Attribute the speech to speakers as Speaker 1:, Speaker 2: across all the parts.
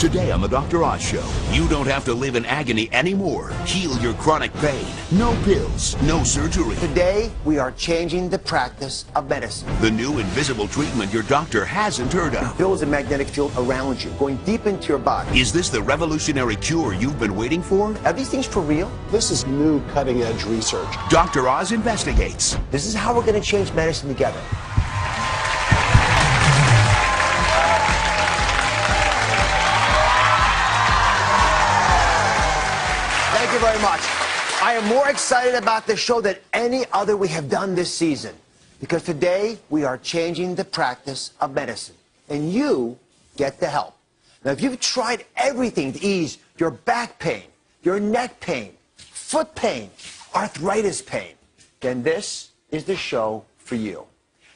Speaker 1: Today on the Dr. Oz Show, you don't have to live in agony anymore. Heal your chronic pain. No pills, no surgery.
Speaker 2: Today, we are changing the practice of medicine.
Speaker 1: The new invisible treatment your doctor hasn't heard of.
Speaker 2: It builds a magnetic field around you, going deep into your body.
Speaker 1: Is this the revolutionary cure you've been waiting for?
Speaker 2: Are these things for real?
Speaker 3: This is new cutting-edge research.
Speaker 1: Dr. Oz investigates.
Speaker 2: This is how we're going to change medicine together. Thank you very much. I am more excited about this show than any other we have done this season, because today we are changing the practice of medicine, and you get the help. Now, if you've tried everything to ease your back pain, your neck pain, foot pain, arthritis pain, then this is the show for you.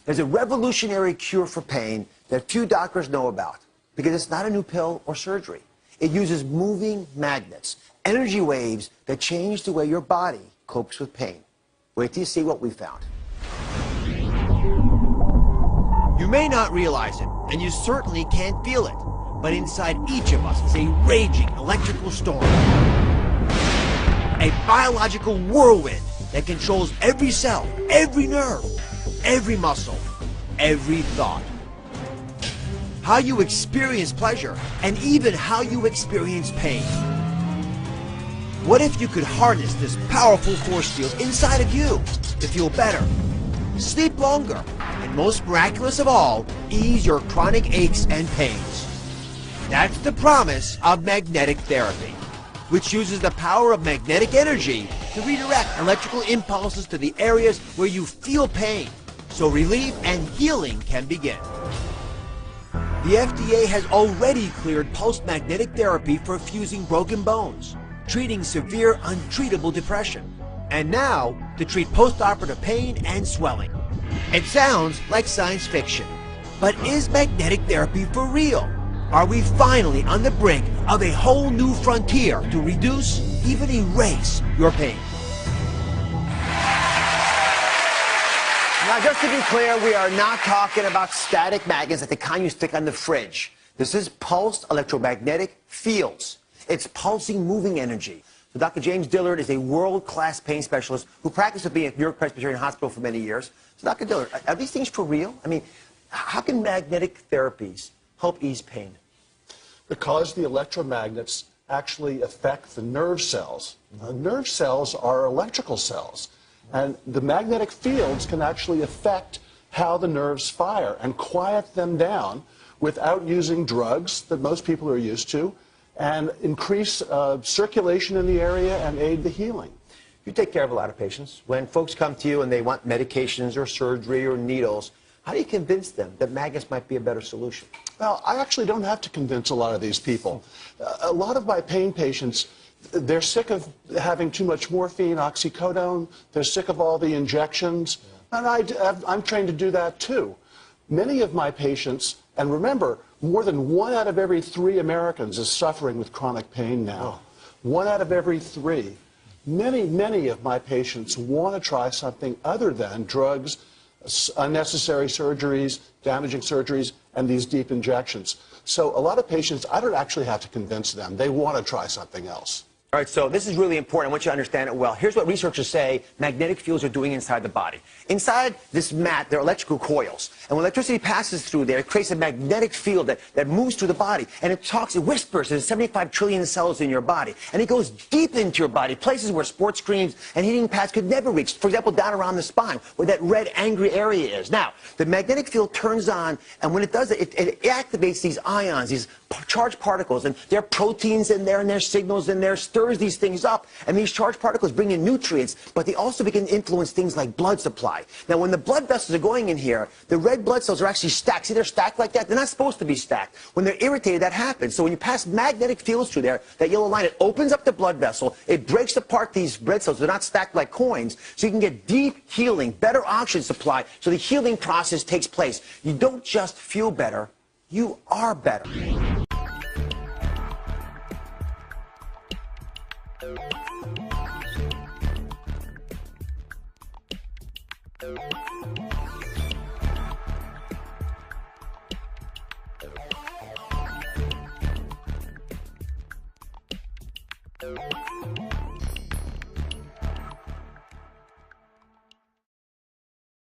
Speaker 2: There's a revolutionary cure for pain that few doctors know about, because it's not a new pill or surgery. It uses moving magnets, energy waves that change the way your body copes with pain. Wait till you see what we found. You may not realize it, and you certainly can't feel it, but inside each of us is a raging electrical storm. A biological whirlwind that controls every cell, every nerve, every muscle, every thought. How you experience pleasure, and even how you experience pain. What if you could harness this powerful force field inside of you to feel better, sleep longer, and most miraculous of all, ease your chronic aches and pains? That's the promise of magnetic therapy, which uses the power of magnetic energy to redirect electrical impulses to the areas where you feel pain, so relief and healing can begin. The FDA has already cleared pulsed magnetic therapy for fusing broken bones, treating severe untreatable depression, and now to treat post-operative pain and swelling. It sounds like science fiction, but is magnetic therapy for real? Are we finally on the brink of a whole new frontier to reduce, even erase, your pain? Now, just to be clear, we are not talking about static magnets like the kind you stick on the fridge. This is pulsed electromagnetic fields. It's pulsing, moving energy. So Dr. James Dillard is a world-class pain specialist who practiced with me at New York Presbyterian Hospital for many years. So Dr. Dillard, are these things for real? I mean, how can magnetic therapies help ease pain?
Speaker 3: Because the electromagnets actually affect the nerve cells. Nerve cells are electrical cells, and the magnetic fields can actually affect how the nerves fire and quiet them down without using drugs that most people are used to, and increase circulation in the area and aid the healing.
Speaker 2: You take care of a lot of patients. When folks come to you and they want medications or surgery or needles, how do you convince them that magnets might be a better solution?
Speaker 3: Well, I actually don't have to convince a lot of these people. A lot of my pain patients, they're sick of having too much morphine, oxycodone. They're sick of all the injections. And I'm trained to do that too. Many of my patients, and remember, more than 1 out of every 3 Americans is suffering with chronic pain now. 1 out of every 3. Many of my patients want to try something other than drugs, unnecessary surgeries, damaging surgeries, and these deep injections. So a lot of patients, I don't actually have to convince them. They want to try something else.
Speaker 2: All right, so this is really important. I want you to understand it well. Here's what researchers say magnetic fields are doing inside the body. Inside this mat, there are electrical coils. And when electricity passes through there, it creates a magnetic field that moves through the body. And it whispers. There's 75 trillion cells in your body. And it goes deep into your body, places where sports screens and heating pads could never reach. For example, down around the spine, where that red, angry area is. Now, the magnetic field turns on, and when it does it, it activates these ions, these charged particles. And there are proteins in there, and there's signals in there, stirs these things up. And these charged particles bring in nutrients, but they also begin to influence things like blood supply. Now, when the blood vessels are going in here, the red blood cells are actually stacked. See, they're stacked like that? They're not supposed to be stacked. When they're irritated, that happens. So when you pass magnetic fields through there, that yellow line, it opens up the blood vessel. It breaks apart these red cells. They're not stacked like coins. So you can get deep healing, better oxygen supply. So the healing process takes place. You don't just feel better. You are better.
Speaker 4: you.